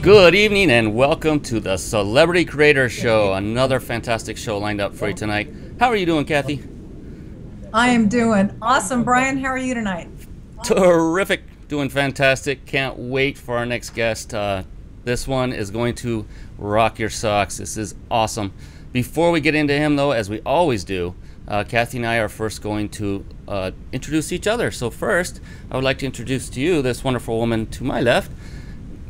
Good evening and welcome to the Celebrity Creator Show. Another fantastic show lined up for you tonight. How are you doing, Kathy? I am doing awesome. Brian, how are you tonight? Terrific. Doing fantastic. Can't wait for our next guest. This one is going to rock your socks. This is awesome. Before we get into him, though, as we always do, Kathy and I are first going to introduce each other. So first, I would like to introduce to you this wonderful woman to my left,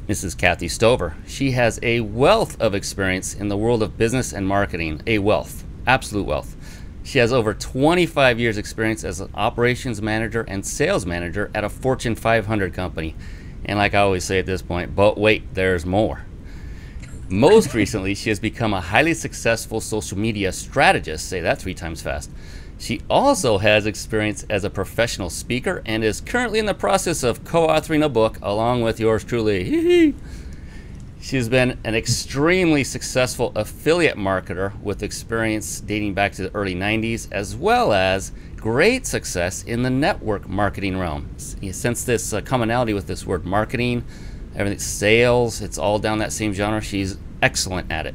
Mrs. Kathy Stover. She has a wealth of experience in the world of business and marketing. A wealth, absolute wealth. She has over 25 years experience as an operations manager and sales manager at a Fortune 500 company. And like I always say at this point, but wait, there's more. Most recently, she has become a highly successful social media strategist. Say that 3 times fast. She also has experience as a professional speaker and is currently in the process of co-authoring a book along with yours truly. She's been an extremely successful affiliate marketer with experience dating back to the early 90s, as well as great success in the network marketing realm. Since this commonality with this word marketing, everything sales, it's all down that same genre. She's excellent at it.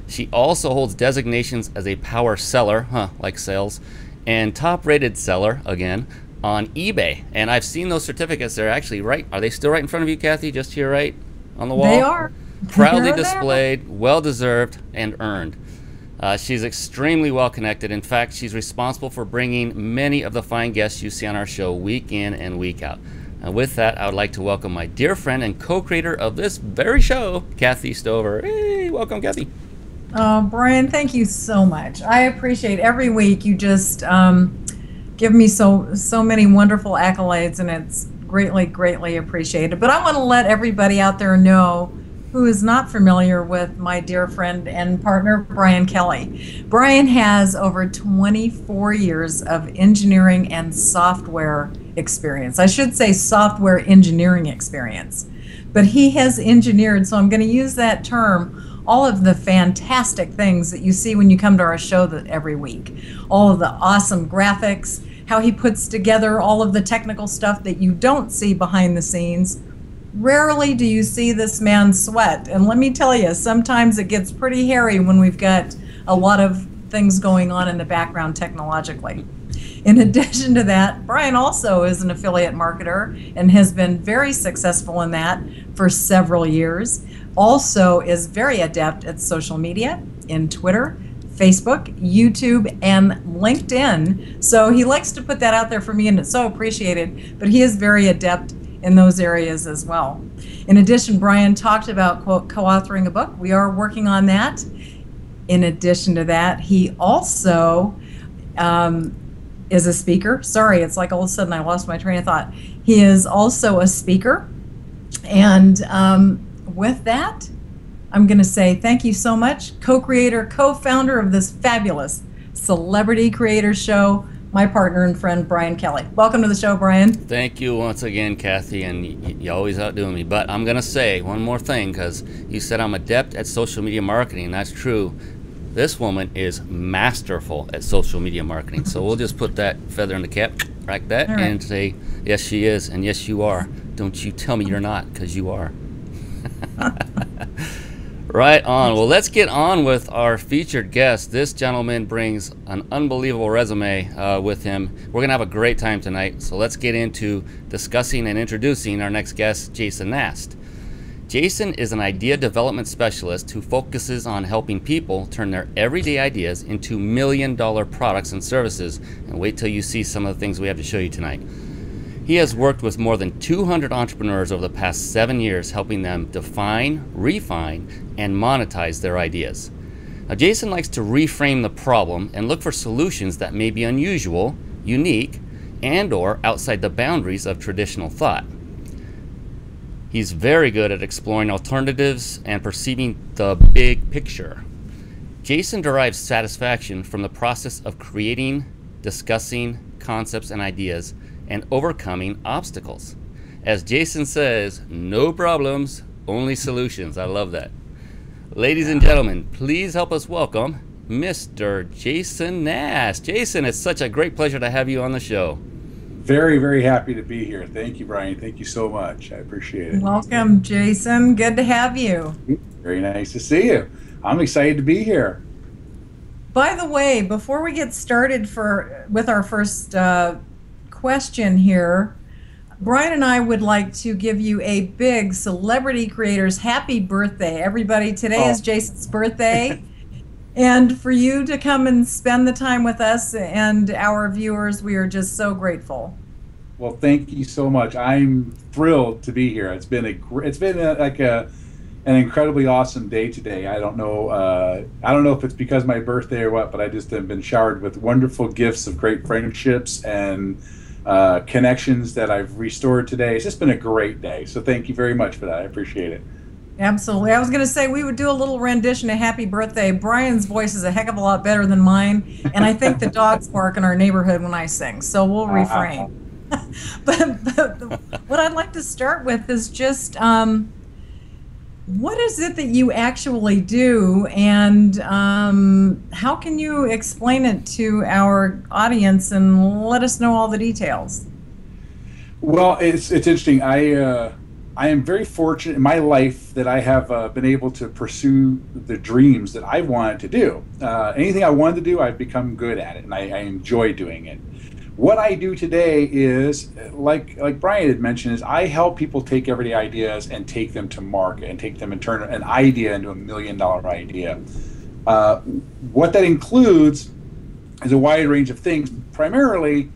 She also holds designations as a power seller, like sales, and top-rated seller, again, on eBay. And I've seen those certificates. They're actually right. Are they still right in front of you, Kathy? Just here, right on the wall? They are. Proudly displayed, well-deserved, and earned. She's extremely well-connected. In fact, she's responsible for bringing many of the fine guests you see on our show week in and week out. And with that, I would like to welcome my dear friend and co-creator of this very show, Kathy Stover. Hey, welcome, Kathy. Brian, thank you so much. I appreciate every week you just give me so many wonderful accolades, and it's greatly appreciated. But I want to let everybody out there know who is not familiar with my dear friend and partner, Brian Kelly. Brian has over 24 years of engineering and software experience. I should say software engineering experience. But he has engineered, so I'm going to use that term, all of the fantastic things that you see when you come to our show every week. All of the awesome graphics, how he puts together all of the technical stuff that you don't see behind the scenes. Rarely do you see this man sweat. And let me tell you, sometimes it gets pretty hairy when we've got a lot of things going on in the background technologically. In addition to that, Brian also is an affiliate marketer and has been very successful in that for several years. Also is very adept at social media in Twitter, Facebook, YouTube, and LinkedIn. So he likes to put that out there for me, and it's so appreciated, but he is very adept in those areas as well. In addition, Brian talked about co-authoring a book. We are working on that. In addition to that, he also is a speaker. Sorry, it's like all of a sudden I lost my train of thought. He is also a speaker. And with that, I'm going to say thank you so much, co-creator, co-founder of this fabulous Celebrity Creator Show, my partner and friend, Brian Kelly. Welcome to the show, Brian. Thank you once again, Kathy, and you always outdo me. But I'm going to say one more thing, because you said I'm adept at social media marketing. That's true. This woman is masterful at social media marketing. So we'll just put that feather in the cap like that and say, yes, she is, and yes, you are. Don't you tell me you're not, because you are. Right on. Well, let's get on with our featured guest. This gentleman brings an unbelievable resume with him. We're going to have a great time tonight. So let's get into discussing and introducing our next guest, Jason Nast. Jason is an idea development specialist who focuses on helping people turn their everyday ideas into million-dollar products and services. And wait till you see some of the things we have to show you tonight. He has worked with more than 200 entrepreneurs over the past 7 years, helping them define, refine, and monetize their ideas. Now, Jason likes to reframe the problem and look for solutions that may be unusual, unique, and/or outside the boundaries of traditional thought. He's very good at exploring alternatives and perceiving the big picture. Jason derives satisfaction from the process of creating, discussing concepts and ideas, and overcoming obstacles. As Jason says, no problems, only solutions. I love that. Ladies and gentlemen, please help us welcome Mr. Jason Nast. Jason, it's such a great pleasure to have you on the show. Very, very happy to be here. Thank you, Brian. Thank you so much. I appreciate it. Welcome, Jason. Good to have you. Very nice to see you. I'm excited to be here. By the way, before we get started with our first question here, Brian and I would like to give you a big Celebrity Creators happy birthday. Everybody, today is Jason's birthday. And for you to come and spend the time with us and our viewers, we are just so grateful. Well, thank you so much. I'm thrilled to be here. It's been an incredibly awesome day today. I don't know if it's because of my birthday or what, but I just have been showered with wonderful gifts of great friendships and connections that I've restored today. It's just been a great day. So thank you very much for that. I appreciate it. Absolutely. I was going to say we would do a little rendition of Happy Birthday. Brian's voice is a heck of a lot better than mine, and I think the dogs bark in our neighborhood when I sing, so we'll refrain. But what I'd like to start with is just what is it that you actually do, and how can you explain it to our audience and let us know all the details? Well, it's interesting. I am very fortunate in my life that I have been able to pursue the dreams that I wanted to do. Anything I wanted to do, I've become good at it, and I enjoy doing it. What I do today is, like Brian had mentioned, is I help people take everyday ideas and take them to market and take them and turn an idea into $1 million idea. What that includes is a wide range of things. Primarily,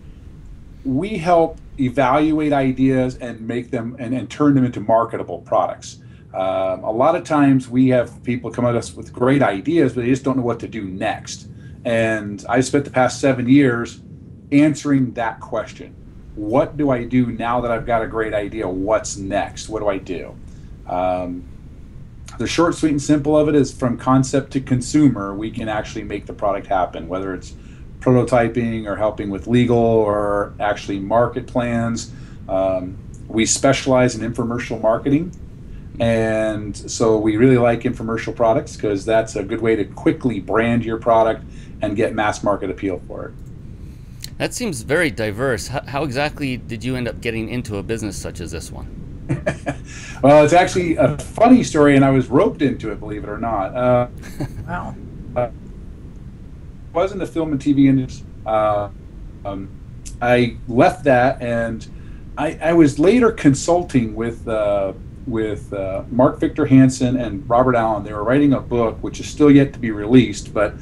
we help evaluate ideas and make them and turn them into marketable products. A lot of times we have people come at us with great ideas, but they just don't know what to do next. And I spent the past 7 years answering that question. What do I do now that I've got a great idea? What's next? What do I do? The short, sweet, and simple of it is from concept to consumer, we can actually make the product happen, whether it's prototyping or helping with legal or actually market plans. We specialize in infomercial marketing, and so we really like infomercial products because that's a good way to quickly brand your product and get mass market appeal for it. That seems very diverse. How exactly did you end up getting into a business such as this one? Well, it's actually a funny story, and I was roped into it, believe it or not. Wow. Was in the film and TV industry. I left that, and I was later consulting with Mark Victor Hansen and Robert Allen. They were writing a book, which is still yet to be released, but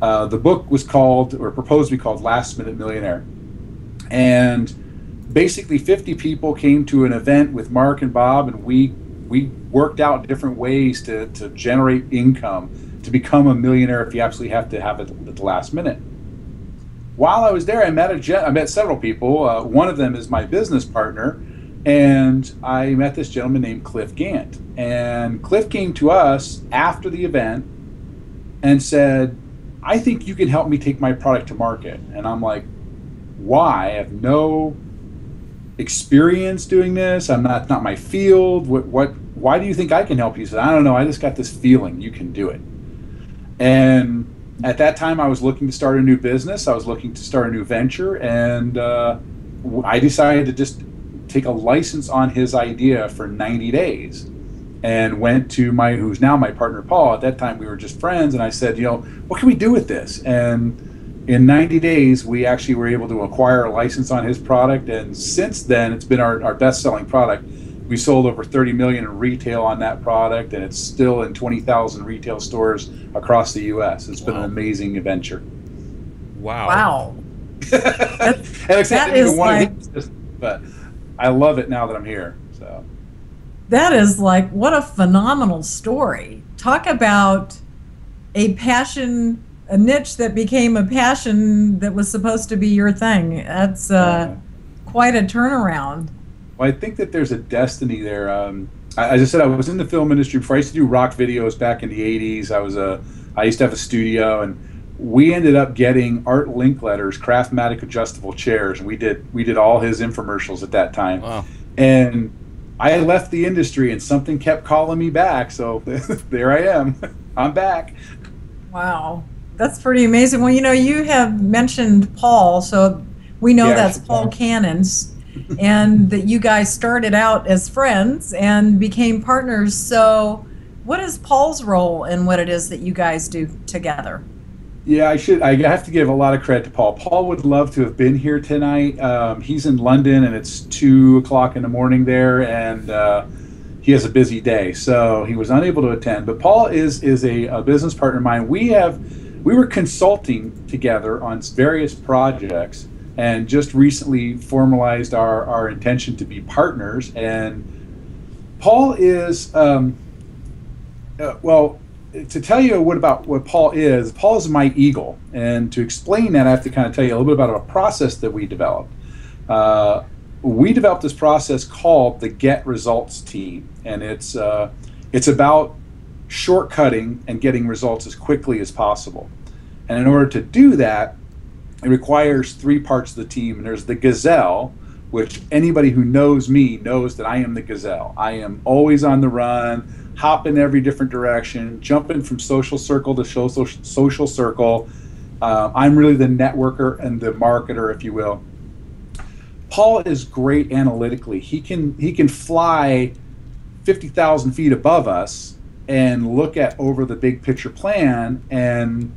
the book was called, or proposed to be called, Last Minute Millionaire. And basically 50 people came to an event with Mark and Bob, and we worked out different ways to generate income to become a millionaire if you absolutely have to have it at the last minute. While I was there, I met several people. One of them is my business partner, and I met this gentleman named Cliff Gant. And Cliff came to us after the event and said, I think you can help me take my product to market. And I'm like, why? I have no experience doing this. It's not my field. Why do you think I can help you? He said, I don't know. I just got this feeling you can do it. And at that time, I was looking to start a new business. I was looking to start a new venture, and I decided to just take a license on his idea for 90 days and went to who's now my partner, Paul. At that time, we were just friends, and I said, what can we do with this? And in 90 days, we actually were able to acquire a license on his product, and since then, it's been our best-selling product. We sold over 30 million in retail on that product, and it's still in 20,000 retail stores across the U.S. It's been an amazing adventure. Wow. Wow. That is like, but I love it now that I'm here. So that is like, what a phenomenal story. Talk about a passion, a niche that became a passion that was supposed to be your thing. That's quite a turnaround. Well, I think that there's a destiny there. As I said, I was in the film industry before. I used to do rock videos back in the 80s. I used to have a studio, and we ended up getting Art Linkletter's Craftmatic adjustable chairs, and we did all his infomercials at that time. Wow. And I left the industry, and something kept calling me back, so there I am. I'm back. Wow, that's pretty amazing. Well, you have mentioned Paul, so We know Yeah, that's Paul Cannon's, and that you guys started out as friends and became partners. So, what is Paul's role in what it is that you guys do together? Yeah, I have to give a lot of credit to Paul. Paul would love to have been here tonight. He's in London, and it's 2 o'clock in the morning there, and he has a busy day, so he was unable to attend. But Paul is a business partner of mine. We were consulting together on various projects, and just recently formalized our intention to be partners. And Paul is well. To tell you what Paul is my eagle. And to explain that, I have to kind of tell you a little bit about a process that we developed. We developed this process called the Get Results Team. And it's about shortcutting and getting results as quickly as possible. And in order to do that, it requires 3 parts of the team. And there's the gazelle, which anybody who knows me knows that I am the gazelle. I am always on the run, hop in every different direction, jumping from social circle to social circle. I'm really the networker and the marketer, if you will. Paul is great analytically. He can fly 50,000 feet above us and look at over the big picture plan and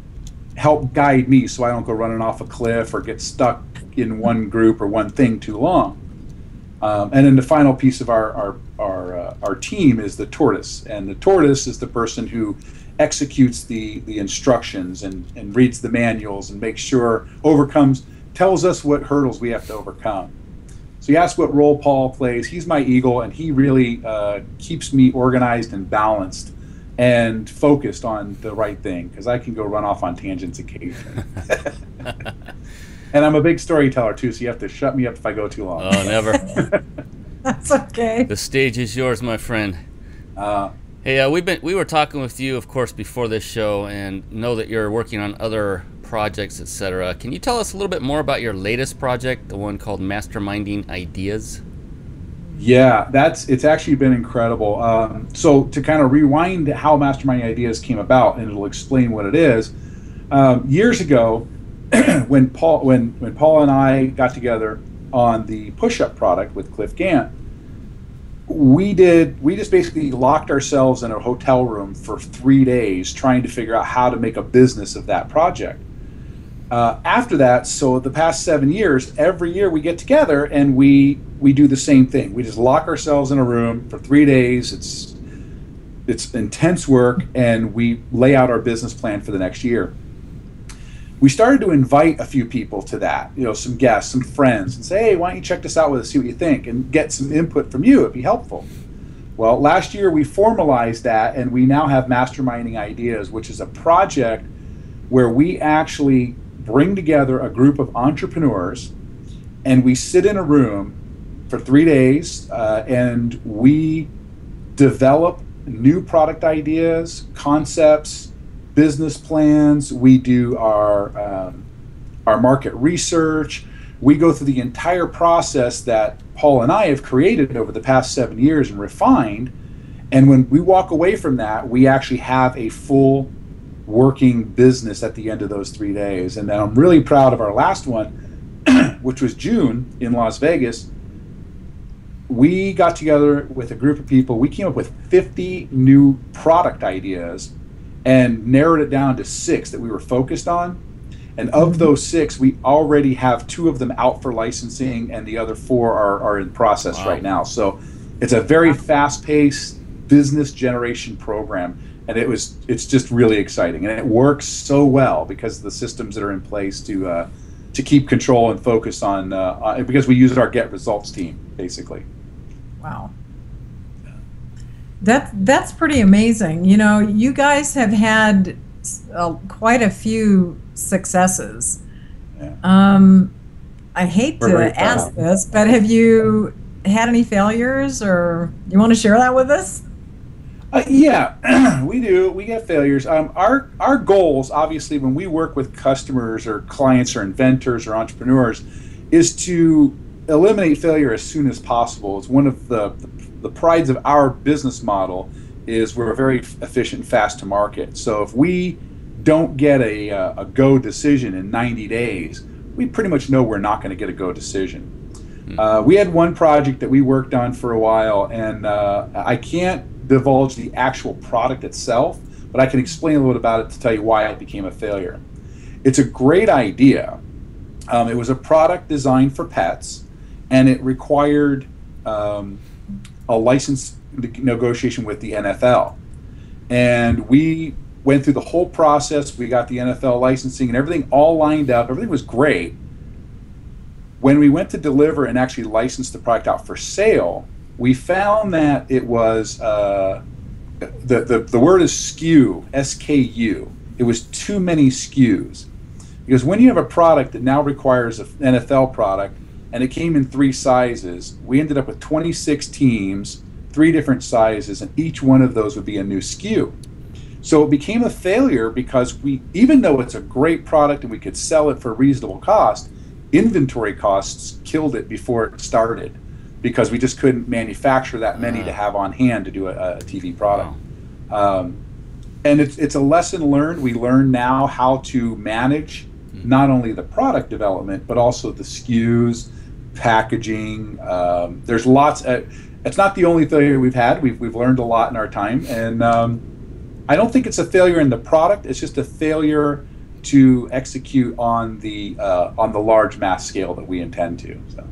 help guide me so I don't go running off a cliff or get stuck in one group or one thing too long. And then the final piece of our team is the tortoise, and the tortoise is the person who executes the instructions and reads the manuals and makes sure tells us what hurdles we have to overcome. So you ask what role Paul plays. He's my eagle, and he really keeps me organized and balanced and focused on the right thing, because I can go run off on tangents occasionally. And I'm a big storyteller too, so you have to shut me up if I go too long. Oh, never. That's okay. The stage is yours, my friend. Hey, we were talking with you, of course, before this show, and know that you're working on other projects, etc. Can you tell us a little bit more about your latest project, the one called Masterminding Ideas? Yeah, it's actually been incredible. So to kind of rewind how Masterminding Ideas came about, and it'll explain what it is. Years ago, when Paul and I got together on the push-up product with Cliff Gant, we just basically locked ourselves in a hotel room for 3 days trying to figure out how to make a business of that project. After that, so the past 7 years, every year we get together and we do the same thing. We just lock ourselves in a room for 3 days. It's intense work, and we lay out our business plan for the next year. We started to invite a few people to that, some guests, some friends, and say, hey, why don't you check this out with us, see what you think, and get some input from you. It'd be helpful. Well, last year we formalized that, and we now have Masterminding Ideas, which is a project where we actually bring together a group of entrepreneurs, and we sit in a room for 3 days, and we develop new product ideas, concepts, business plans. We do our market research. We go through the entire process that Paul and I have created over the past 7 years and refined. And when we walk away from that, we actually have a full working business at the end of those 3 days. And then I'm really proud of our last one, which was June in Las Vegas. We got together with a group of people. We came up with 50 new product ideas and narrowed it down to 6 that we were focused on. And of those 6, we already have 2 of them out for licensing, and the other 4 are in process right now. So it's a very fast-paced business generation program, and it's just really exciting. And it works so well because of the systems that are in place to keep control and focus on, because we use our Get Results team, basically. Wow. That's pretty amazing. You guys have had quite a few successes. Yeah. I hate to ask this, but have you had any failures, or you want to share that with us? Yeah, we do. We get failures. Our goals, obviously, when we work with customers or clients or inventors or entrepreneurs, is to eliminate failure as soon as possible. It's one of the prides of our business model is we're very efficient and fast to market. So if we don't get a go decision in 90 days, we pretty much know we're not going to get a go decision. We had one project that we worked on for a while, and I can't divulge the actual product itself, but I can explain a little bit about it to tell you why it became a failure. It's a great idea. It was a product designed for pets, and it required a license negotiation with the NFL. And we went through the whole process. We got the NFL licensing and everything all lined up. Everything was great. When we went to deliver and actually license the product out for sale, we found that it was, the word is SKU, S-K-U. It was too many SKUs. Because when you have a product that now requires an NFL product, and it came in 3 sizes, we ended up with 26 teams, 3 different sizes, and each one of those would be a new SKU. So it became a failure because even though it's a great product and we could sell it for a reasonable cost, inventory costs killed it before it started because we just couldn't manufacture that many to have on hand to do a TV product. And it's a lesson learned. We learn now how to manage not only the product development, but also the SKUs, packaging. There's lots. It's not the only failure we've had. We've learned a lot in our time, and I don't think it's a failure in the product. It's just a failure to execute on the large mass scale that we intend to. So.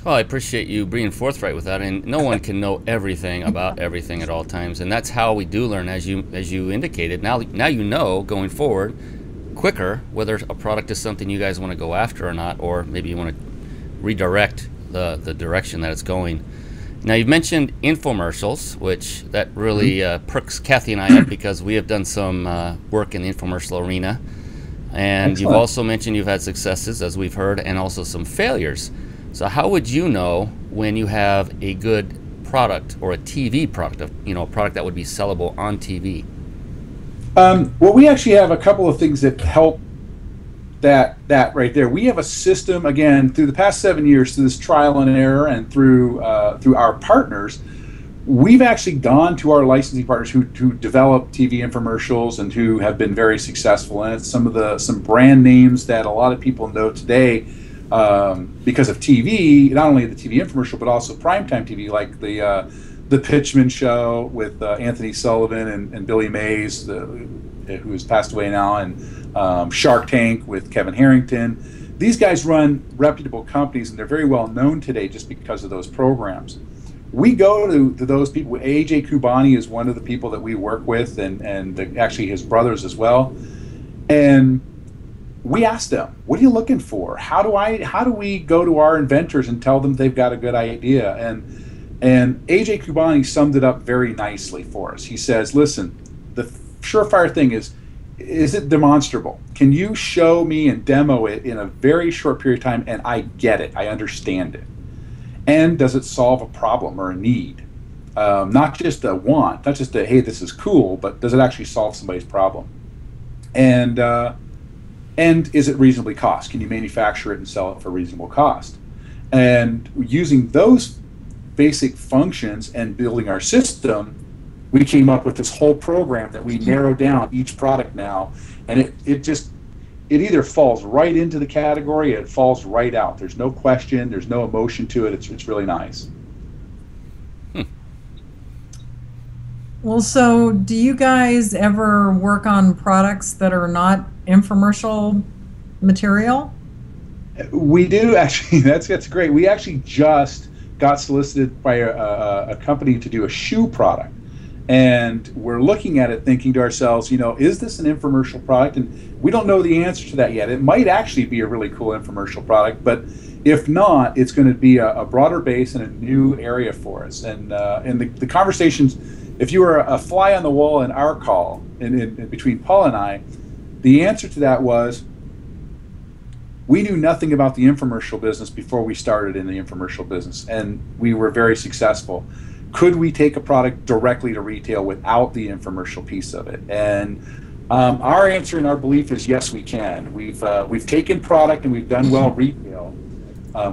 Well, I appreciate you being forthright with that, and no one can know everything about everything at all times, and that's how we do learn, as you indicated. Now you know going forward quicker whether a product is something you guys want to go after or not, or maybe you want to redirect the direction that it's going. Now, you've mentioned infomercials, which that really perks Kathy and I up because we have done some work in the infomercial arena, and Excellent. You've also mentioned you've had successes, as we've heard, and also some failures. So how would you know when you have a good product or a TV product, a product that would be sellable on TV? Well, we actually have a couple of things that help that right there. We have a system, again, through the past 7 years, through this trial and error and through our partners, we've actually gone to our licensing partners who develop TV infomercials and who have been very successful in it. Some brand names that a lot of people know today because of TV, not only the TV infomercial, but also primetime TV, like the Pitchman Show with Anthony Sullivan and Billy Mays, who has passed away now, and Shark Tank with Kevin Harrington. These guys run reputable companies, and they're very well known today just because of those programs. We go to those people. AJ Kubani is one of the people that we work with, and actually his brothers as well. And we ask them, what are you looking for? How do we go to our inventors and tell them they've got a good idea? And AJ Kubani summed it up very nicely for us. He says, listen, the surefire thing is it demonstrable? Can you show me and demo it in a very short period of time and I get it, I understand it? And does it solve a problem or a need? Not just a want, not just a, hey, this is cool, but does it actually solve somebody's problem? And is it reasonably cost? Can you manufacture it and sell it for reasonable cost? And using those basic functions and building our system, we came up with this whole program that we narrow down each product now, and it either falls right into the category or it falls right out. There's no question, there's no emotion to it. It's really nice. Well, so do you guys ever work on products that are not infomercial material? We do, actually. That's great. We actually just got solicited by a company to do a shoe product. And we're looking at it thinking to ourselves, is this an infomercial product? And we don't know the answer to that yet. It might actually be a really cool infomercial product, but if not, it's going to be a broader base and a new area for us. And the conversations, if you were a fly on the wall in our call, in between Paul and I, the answer to that was, we knew nothing about the infomercial business before we started in the infomercial business, and we were very successful. Could we take a product directly to retail without the infomercial piece of it? And our answer and our belief is yes, we can. We've taken product and we've done well retail.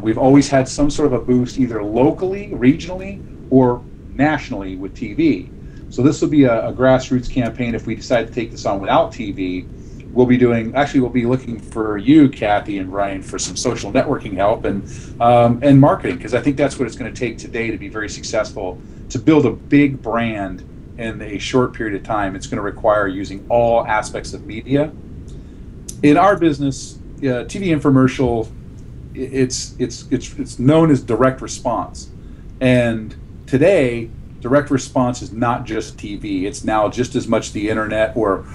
We've always had some sort of a boost either locally, regionally, or nationally with TV. So this will be a grassroots campaign if we decide to take this on without TV. we'll be doing. Actually, we'll be looking for you, Kathy and Ryan, for some social networking help and marketing, because I think that's what it's going to take today to be very successful. To build a big brand in a short period of time, it's going to require using all aspects of media. In our business, TV infomercial, it's known as direct response, and today direct response is not just TV. It's now just as much the internet or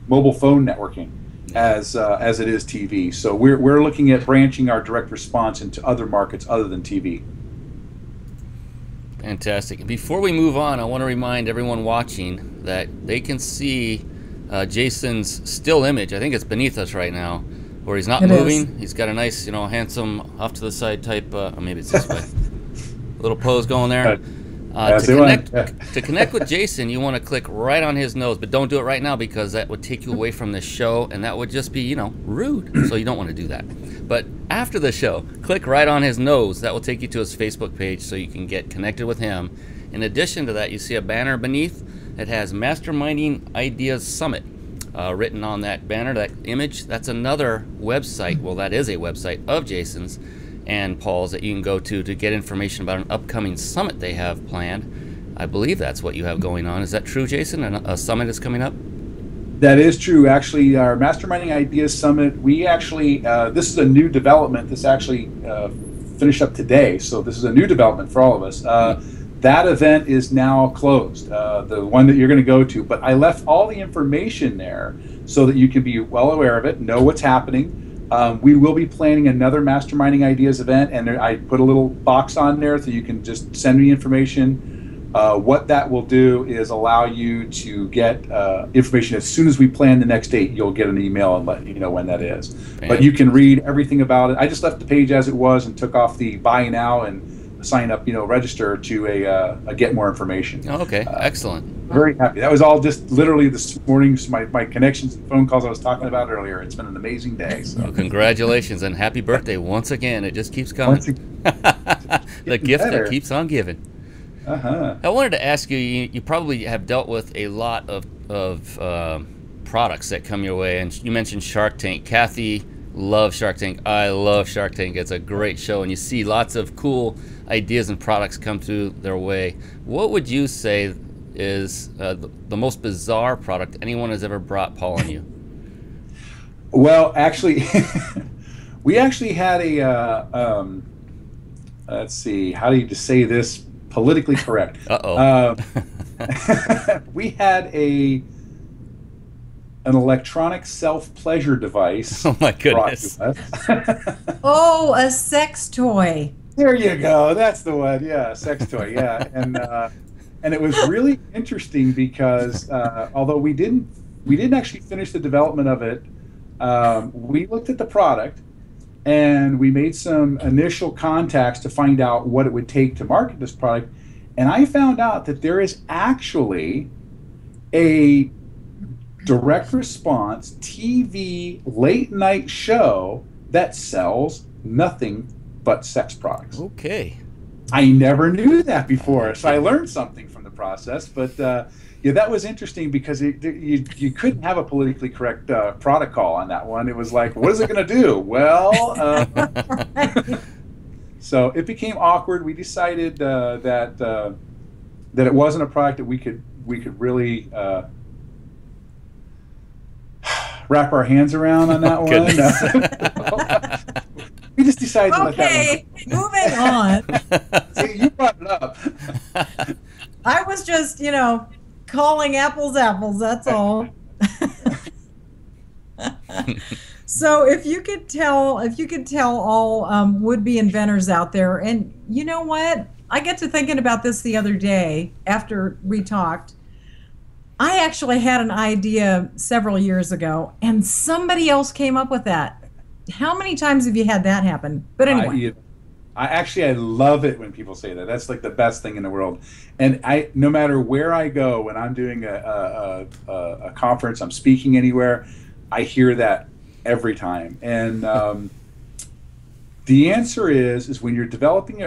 mobile phone networking as it is TV. So we're looking at branching our direct response into other markets other than TV. Fantastic. Before we move on, I want to remind everyone watching that they can see Jason's still image. I think it's beneath us right now, where he's not moving. He's got a nice, handsome off to the side type, or maybe it's this way. Little pose going there. To connect with Jason, you want to click right on his nose, but don't do it right now because that would take you away from the show, and that would just be, rude. So you don't want to do that. But after the show, click right on his nose. That will take you to his Facebook page so you can get connected with him. In addition to that, you see a banner beneath that has Masterminding Ideas Summit written on that banner, that image. That's another website. Well, that is a website of Jason's and Paul's that you can go to get information about an upcoming summit they have planned. I believe that's what you have going on. Is that true, Jason? A summit is coming up? That is true. Actually, our Masterminding Ideas Summit, we actually, this is a new development. This actually finished up today, so this is a new development for all of us. That event is now closed, the one that you're going to go to, but I left all the information there so that you can be well aware of it, know what's happening. We will be planning another Masterminding Ideas event, and I put a little box on there so you can just send me information. What that will do is allow you to get information as soon as we plan the next date. You'll get an email and let you know when that is. But you can read everything about it. I just left the page as it was and took off the buy now and sign up, register to a get more information. Oh, okay, excellent. Very happy. That was all just literally this morning. My connections and phone calls I was talking about earlier. It's been an amazing day. So. Well, congratulations and happy birthday once again. It just keeps coming. The gift that keeps on giving. I wanted to ask you, you probably have dealt with a lot of products that come your way, and you mentioned Shark Tank. Kathy loves Shark Tank. I love Shark Tank. It's a great show, and you see lots of cool ideas and products come through their way. What would you say is the most bizarre product anyone has ever brought Paul and you? Well, actually, we actually had a, let's see, how do you say this politically correct? We had an electronic self-pleasure device. Oh my goodness. Oh, a sex toy. There you go. That's the one. Yeah, a sex toy. Yeah, and it was really interesting because although we didn't actually finish the development of it, we looked at the product and we made some initial contacts to find out what it would take to market this product, and I found out that there is actually a direct response TV late night show that sells nothing but sex products. Okay. I never knew that before, so I learned something from the process. But yeah, that was interesting because you couldn't have a politically correct product call on that one. It was like, what is it going to do? Well, so it became awkward. We decided that it wasn't a product that we could really wrap our hands around on that one. We just decided to let that one go. Moving on. See, you brought it up. I was just, calling apples apples, that's all. So if you could tell all would-be inventors out there, and you know what? I get to thinking about this the other day after we talked. I actually had an idea several years ago, and somebody else came up with that. How many times have you had that happen? But anyway. I love it when people say that. That's like the best thing in the world. And no matter where I go, when I'm doing a conference, I'm speaking anywhere, I hear that every time. And the answer is when you're developing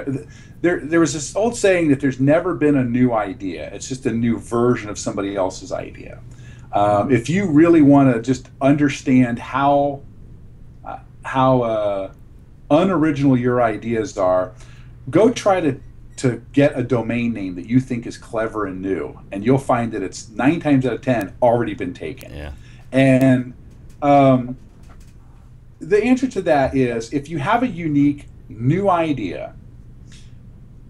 there was this old saying that there's never been a new idea. It's just a new version of somebody else's idea. If you really want to just understand how unoriginal your ideas are, go try to get a domain name that you think is clever and new, and you'll find that it's 9 times out of 10 already been taken. Yeah. And the answer to that is, if you have a unique new idea,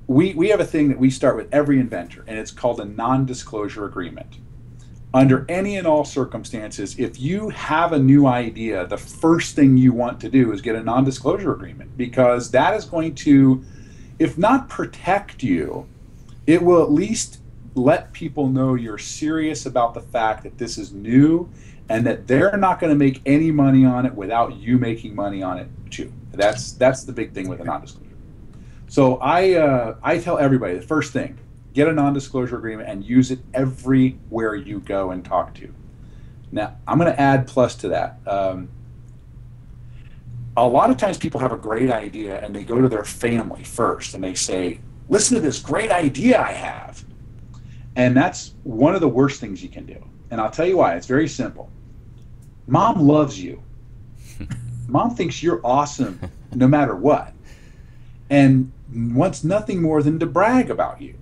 we have a thing that we start with every inventor, and it's called a non-disclosure agreement. Under any and all circumstances, if you have a new idea, the first thing you want to do is get a non-disclosure agreement, because that is going to, if not protect you, it will at least let people know you're serious about the fact that this is new and that they're not going to make any money on it without you making money on it too. That's the big thing with a non-disclosure. So I tell everybody, the first thing, get a non-disclosure agreement and use it everywhere you go and talk to. Now, I'm going to add plus to that. A lot of times people have a great idea and they go to their family first and they say, listen to this great idea I have. And that's one of the worst things you can do. And I'll tell you why. It's very simple. Mom loves you. Mom thinks you're awesome no matter what, and wants nothing more than to brag about you.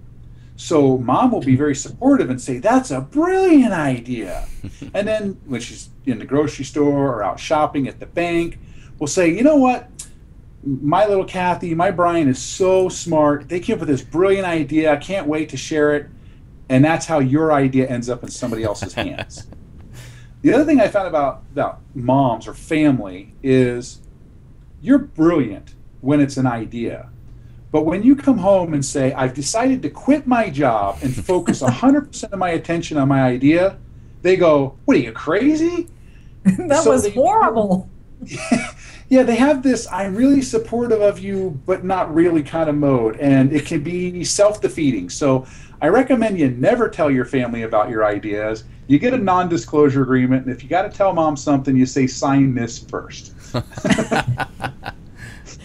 So mom will be very supportive and say, that's a brilliant idea. And then when she's in the grocery store or out shopping at the bank, we'll say, you know what? My little Kathy, my Brian is so smart. They came up with this brilliant idea. I can't wait to share it. And that's how your idea ends up in somebody else's hands. The other thing I found about moms or family is you're brilliant when it's an idea. But when you come home and say, I've decided to quit my job and focus 100% of my attention on my idea, they go, what are you, crazy? That was horrible. Yeah, they have this, I'm really supportive of you, but not really kind of mode. And it can be self-defeating. So I recommend you never tell your family about your ideas. You get a non-disclosure agreement, and if you got to tell mom something, you say, sign this first.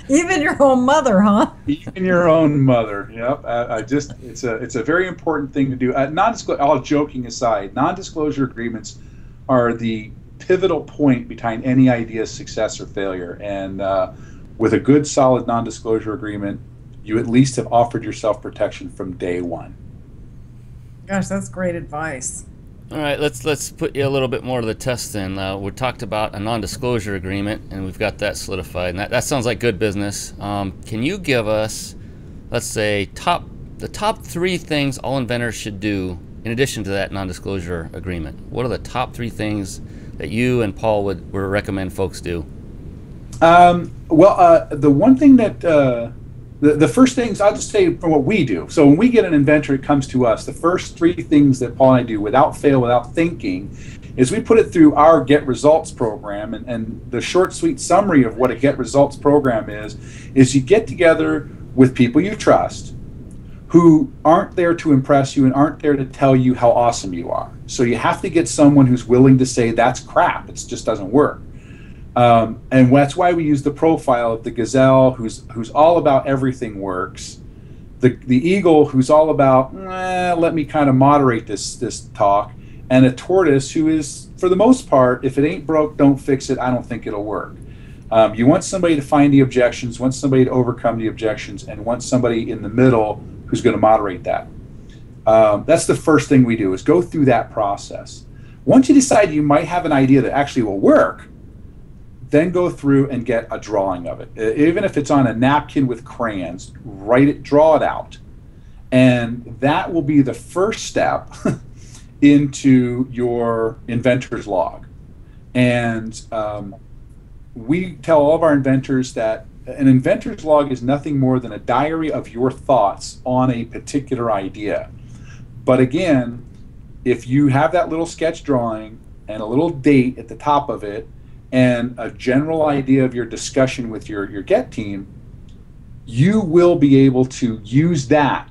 Even your own mother, huh? Even your own mother. Yep. It's a very important thing to do. All joking aside, non-disclosure agreements are the pivotal point behind any idea's success or failure. And with a good, solid non-disclosure agreement, you at least have offered yourself protection from day one. Gosh, that's great advice. All right, let's put you a little bit more to the test then. We talked about a non-disclosure agreement, and we've got that solidified. And that sounds like good business. Can you give us, let's say, the top 3 things all inventors should do in addition to that non-disclosure agreement? What are the top 3 things that you and Paul would recommend folks do? The one thing that the first things, I'll just say from what we do. So when we get an inventor, it comes to us. The first 3 things that Paul and I do without fail, without thinking, is we put it through our Get Results program. And the short, sweet summary of what a Get Results program is you get together with people you trust who aren't there to impress you and aren't there to tell you how awesome you are. So you have to get someone who's willing to say, that's crap, it just doesn't work. And that's why we use the profile of the gazelle, who's all about everything works, the eagle, who's all about let me kind of moderate this talk, and a tortoise, who is, for the most part, if it ain't broke, don't fix it. I don't think it'll work. You want somebody to find the objections, want somebody to overcome the objections, and want somebody in the middle who's going to moderate that. That's the first thing we do, is go through that process. Once you decide you might have an idea that actually will work, then go through and get a drawing of it. Even if it's on a napkin with crayons, draw it out. And that will be the first step into your inventor's log. And we tell all of our inventors that an inventor's log is nothing more than a diary of your thoughts on a particular idea. But again, if you have that little sketch drawing and a little date at the top of it, and a general idea of your discussion with your Get team, you will be able to use that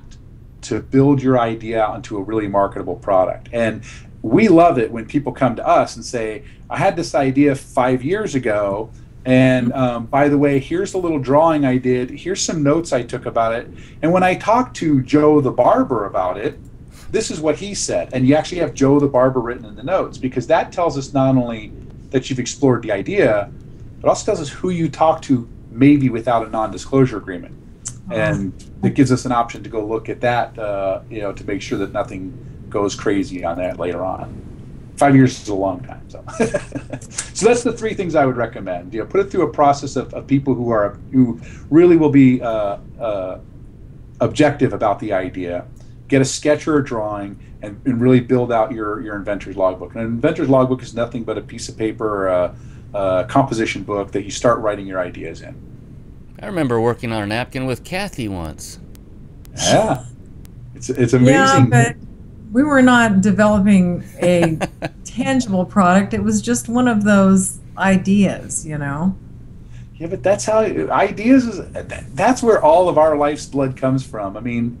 to build your idea out into a really marketable product. And we love it when people come to us and say, I had this idea 5 years ago, and by the way, here's a little drawing I did, here's some notes I took about it, and when I talked to Joe the barber about it, this is what he said. And you actually have Joe the barber written in the notes, because that tells us not only that you've explored the idea, but also tells us who you talk to, maybe without a non-disclosure agreement. And it gives us an option to go look at that, to make sure that nothing goes crazy on that later on. 5 years is a long time. So so that's the 3 things I would recommend. Put it through a process of people who really will be objective about the idea. Get a sketch or a drawing, and really build out your inventor's logbook. And an inventor's logbook is nothing but a piece of paper or a composition book that you start writing your ideas in. I remember working on a napkin with Kathy once. Yeah, it's amazing. Yeah, but we were not developing a tangible product. It was just one of those ideas, Yeah, but that's how ideas that's where all of our life's blood comes from. I mean,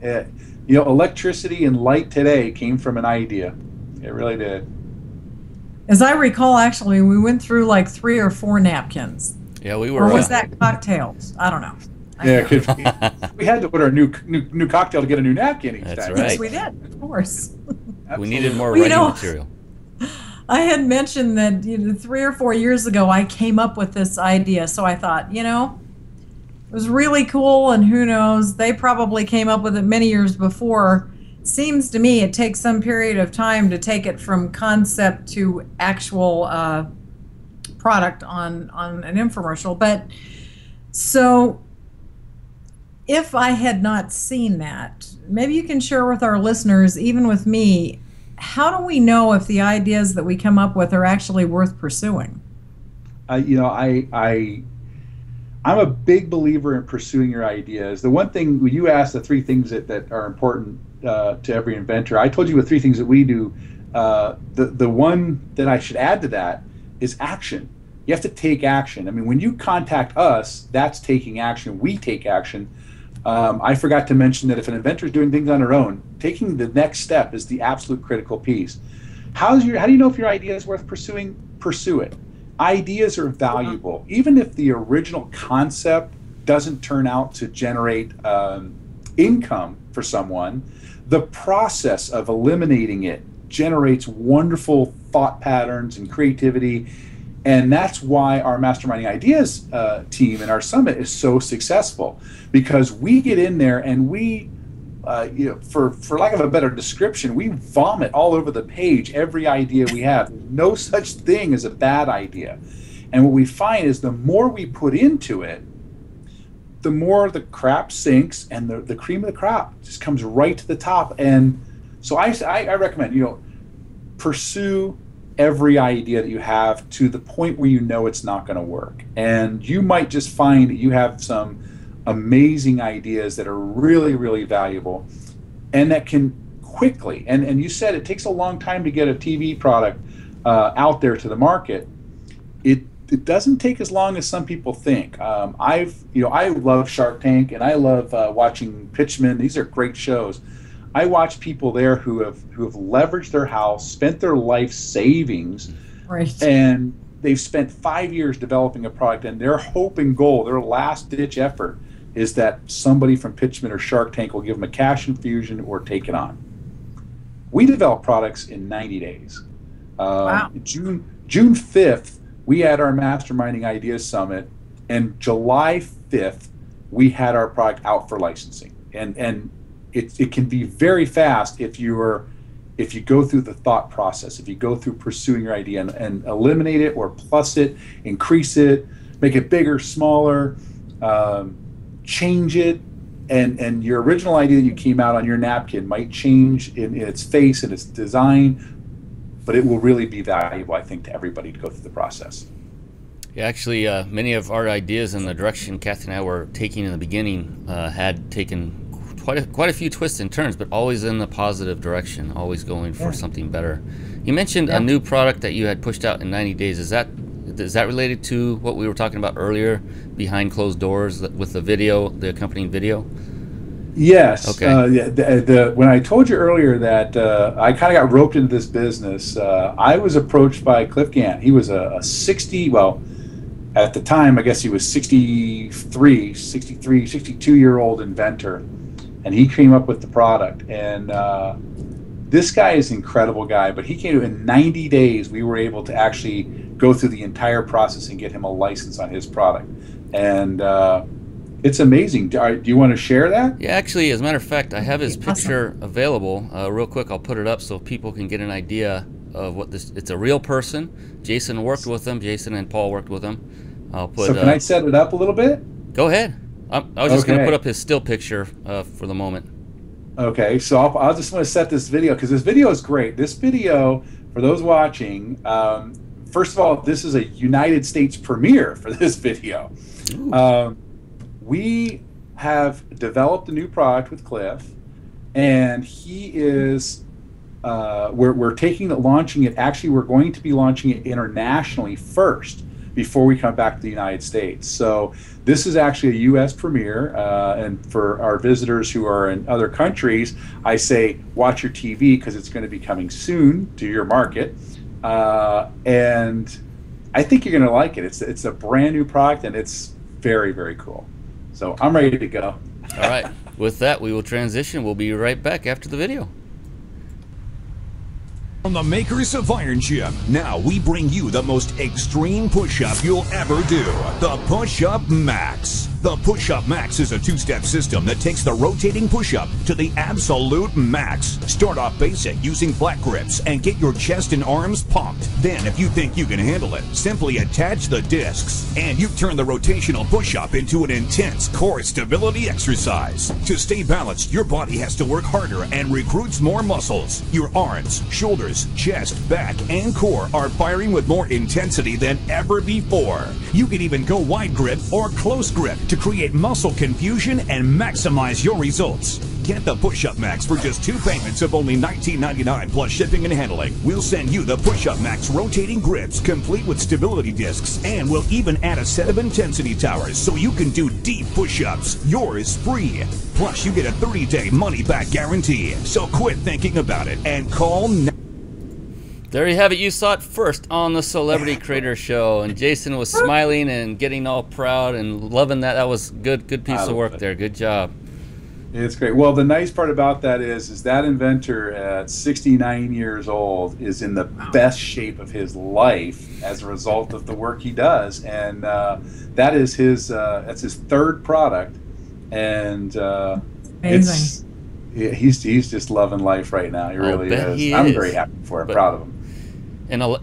electricity and light today came from an idea. It really did. As I recall, actually, we went through like 3 or 4 napkins. Yeah, we were. Or was that cocktails? I don't know. We had to order a new cocktail to get a new napkin each time. That's right. Yes, we did, of course. We needed more writing material. I had mentioned that 3 or 4 years ago I came up with this idea, so I thought, it was really cool, and who knows, they probably came up with it many years before. Seems to me it takes some period of time to take it from concept to actual product on an infomercial. But so if I had not seen that, maybe you can share with our listeners, even with me, how do we know if the ideas that we come up with are actually worth pursuing? I'm a big believer in pursuing your ideas. The one thing, when you asked the 3 things that are important to every inventor, I told you the 3 things that we do. The one that I should add to that is action. You have to take action. I mean, when you contact us, that's taking action. We take action. I forgot to mention that if an inventor is doing things on their own, taking the next step is the absolute critical piece. How do you know if your idea is worth pursuing? Pursue it. Ideas are valuable. Even if the original concept doesn't turn out to generate income for someone, the process of eliminating it generates wonderful thought patterns and creativity. And that's why our Masterminding Ideas team and our summit is so successful, because we get in there and we, for lack of a better description, we vomit all over the page every idea we have. No such thing as a bad idea. And what we find is the more we put into it, the more the crap sinks, and the cream of the crop just comes right to the top. And so I recommend, pursue every idea that you have to the point where it's not going to work. And you might just find that you have some amazing ideas that are really, really valuable, and that can quickly, and you said it takes a long time to get a TV product out there to the market. It doesn't take as long as some people think. I love Shark Tank, and I love watching Pitchman. These are great shows. I watch people there who have leveraged their house, spent their life savings, right, and they've spent 5 years developing a product, and their hope and goal, their last ditch effort, is that somebody from Pitchman or Shark Tank will give them a cash infusion or take it on. We develop products in 90 days. Wow. June 5th, we had our Masterminding Ideas Summit, and July 5th, we had our product out for licensing. And it can be very fast if you go through the thought process, if you go through pursuing your idea and eliminate it or plus it, increase it, make it bigger, smaller, change it, and your original idea that you came out on your napkin might change in its face and its design, but it will really be valuable, I think, to everybody to go through the process. Yeah, actually, many of our ideas and the direction Kathy and I were taking in the beginning had taken quite a few twists and turns, but always in the positive direction, always going for something better. You mentioned a new product that you had pushed out in 90 days. Is that related to what we were talking about earlier, behind closed doors with the video, the accompanying video? Yes. Okay. When I told you earlier that I kind of got roped into this business, I was approached by Cliff Gant. He was a 60, well, at the time, I guess he was 62-year-old inventor. And he came up with the product. And This guy is an incredible guy, but he came in 90 days. We were able to actually go through the entire process and get him a license on his product. And it's amazing. Do you want to share that? Yeah, actually, as a matter of fact, I have his picture available. Real quick, I'll put it up so people can get an idea of what this. It's a real person. Jason worked with him. Jason and Paul worked with him. I'll put. So can I set it up a little bit? Go ahead. I was just going to put up his still picture for the moment. Okay, so I'll just want to set this video because this video is great. This video, for those watching, first of all, this is a United States premiere for this video. We have developed a new product with Cliff, and he is. We're taking it, launching it. Actually, we're going to be launching it internationally first before we come back to the United States. So this is actually a U.S. premiere, and for our visitors who are in other countries, I say watch your TV because it's going to be coming soon to your market, and I think you're going to like it. It's a brand new product, and it's very, very cool. So I'm ready to go. All right. With that, we will transition. We'll be right back after the video. From the makers of Iron Chip, now we bring you the most extreme push-up you'll ever do, the Push-Up Max. The Push-Up Max is a two-step system that takes the rotating push-up to the absolute max. Start off basic using flat grips and get your chest and arms pumped. Then, if you think you can handle it, simply attach the discs, and you turn the rotational push-up into an intense core stability exercise. To stay balanced, your body has to work harder and recruits more muscles. Your arms, shoulders, chest, back, and core are firing with more intensity than ever before. You can even go wide grip or close grip to create muscle confusion and maximize your results. Get the Push-Up Max for just 2 payments of only $19.99 plus shipping and handling. We'll send you the Push-Up Max rotating grips complete with stability discs, and we'll even add a set of intensity towers so you can do deep push-ups. Yours free. Plus, you get a 30-day money-back guarantee. So quit thinking about it and call now. There you have it. You saw it first on the Celebrity Creator Show, and Jason was smiling and getting all proud and loving that. That was good piece of work there. Good job. It's great. Well, the nice part about that is that inventor at 69 years old is in the best shape of his life as a result of the work he does, and that is that's his 3rd product, and amazing. He's just loving life right now. He really is. I'm very happy for him. Proud of him.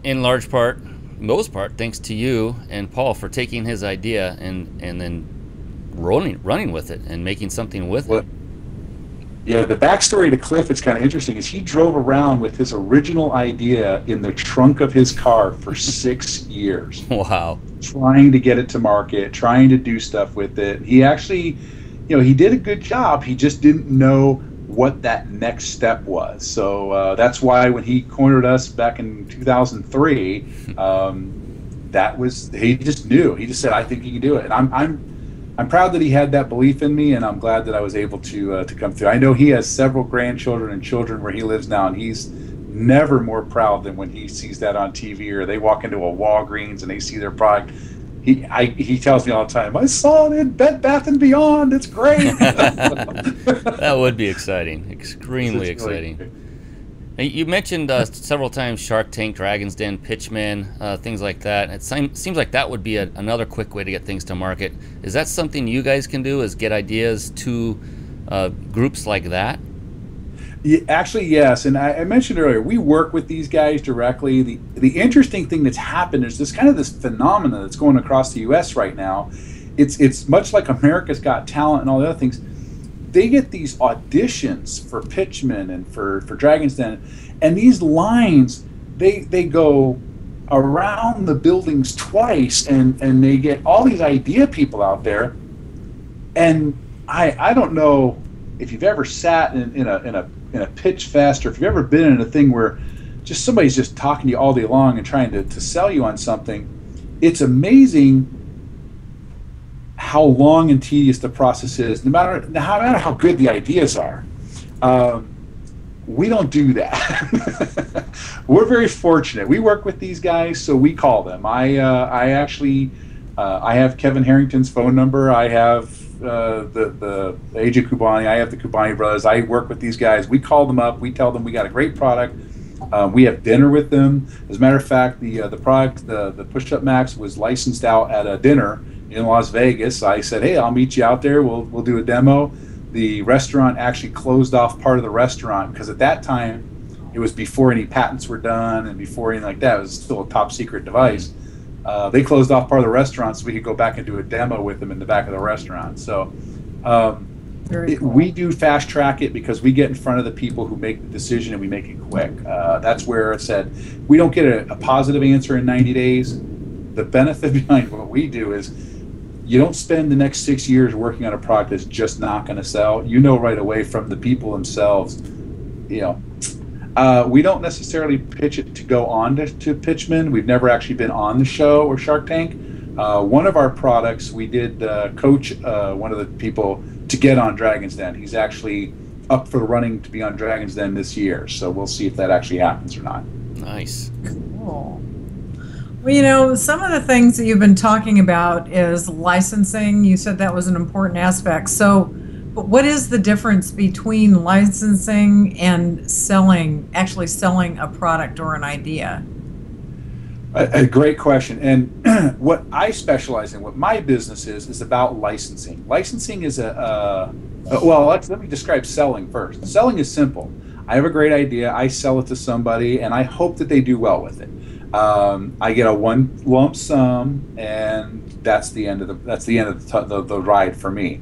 In large part, most part, thanks to you and Paul for taking his idea and then running with it and making something with it. Yeah, the backstory to Cliff is kind of interesting. Is he drove around with his original idea in the trunk of his car for 6 years. Wow. Trying to get it to market, trying to do stuff with it. He actually, he did a good job. He just didn't know what that next step was. So that's why when he cornered us back in 2003, he just knew. He just said, "I think you can do it." And I'm proud that he had that belief in me, and I'm glad that I was able to come through. I know he has several grandchildren and children where he lives now, and he's never more proud than when he sees that on TV or they walk into a Walgreens and they see their product. He tells me all the time, "I saw it in Bed Bath & Beyond. It's great." That would be exciting. Extremely exciting. Really, you mentioned several times Shark Tank, Dragon's Den, Pitchman, things like that. It seems like that would be another quick way to get things to market. Is that something you guys can do, is get ideas to groups like that? Yeah, actually, yes. And I mentioned earlier, we work with these guys directly. The interesting thing that's happened is this phenomenon that's going across the U.S. right now. It's much like America's Got Talent and all the other things. They get these auditions for Pitchman and for Dragon's Den, and these lines, they go around the buildings twice, and they get all these idea people out there. And I don't know if you've ever sat in a pitch fest, or if you've ever been in a thing where just somebody's just talking to you all day long and trying to sell you on something. It's amazing how long and tedious the process is, no matter how good the ideas are. We don't do that. We're very fortunate. We work with these guys, so we call them. I actually I have Kevin Harrington's phone number. I have the Agent Kubani. I have the Kubani brothers. I work with these guys. We call them up. We tell them we got a great product. We have dinner with them. As a matter of fact, the product, the Push-Up Max, was licensed out at a dinner in Las Vegas. I said, hey, I'll meet you out there. We'll do a demo. The restaurant actually closed off part of the restaurant because at that time, it was before any patents were done and before anything like that. It was still a top secret device. They closed off part of the restaurant so we could go back and do a demo with them in the back of the restaurant. So we do fast track it because we get in front of the people who make the decision and we make it quick. That's where it said we don't get a positive answer in 90 days. The benefit behind what we do is you don't spend the next 6 years working on a product that's just not going to sell. You know right away from the people themselves, you know. We don't necessarily pitch it to go on to Pitchman. We've never actually been on the show or Shark Tank. One of our products, we did coach one of the people to get on Dragon's Den. He's actually up for the running to be on Dragon's Den this year. So we'll see if that actually happens or not. Nice. Cool. Well, you know, some of the things that you've been talking about is licensing. You said that was an important aspect. So, but what is the difference between licensing and actually selling a product or an idea? A great question. And what I specialize in, what my business is about licensing. Licensing is well, let me describe selling first. Selling is simple. I have a great idea. I sell it to somebody, and I hope that they do well with it. I get a one lump sum, and that's the end of the ride for me.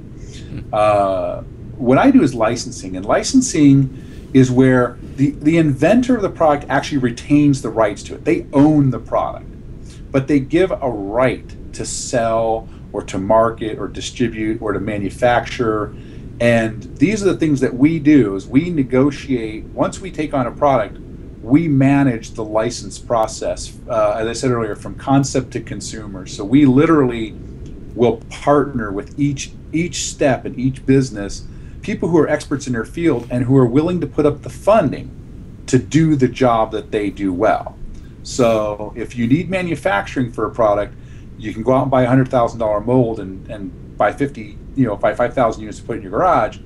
What I do is licensing, and licensing is where the inventor of the product actually retains the rights to it. They own the product, but they give a right to sell or to market or distribute or to manufacture. And these are the things that we do is we negotiate. Once we take on a product, we manage the license process, as I said earlier, from concept to consumer. So we literally will partner with each step in each business, people who are experts in their field and who are willing to put up the funding to do the job that they do well. So if you need manufacturing for a product, you can go out and buy a $100,000 mold and buy 5,000 units to put in your garage.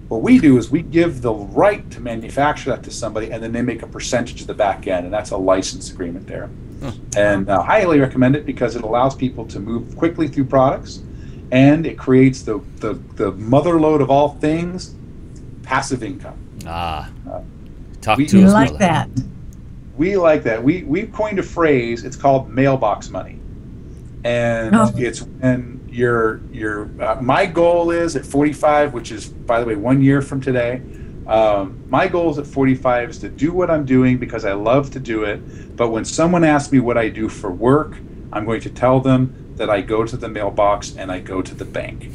What we do is we give the right to manufacture that to somebody, and then they make a percentage of the back end, and that's a license agreement there. And I highly recommend it because it allows people to move quickly through products, and it creates the mother lode of all things, passive income. We like that. We like that. We've coined a phrase. It's called mailbox money, and it's when my goal is at 45, which is, by the way, 1 year from today. My goal is at 45 is to do what I'm doing because I love to do it. But when someone asks me what I do for work, I'm going to tell them that I go to the mailbox and I go to the bank.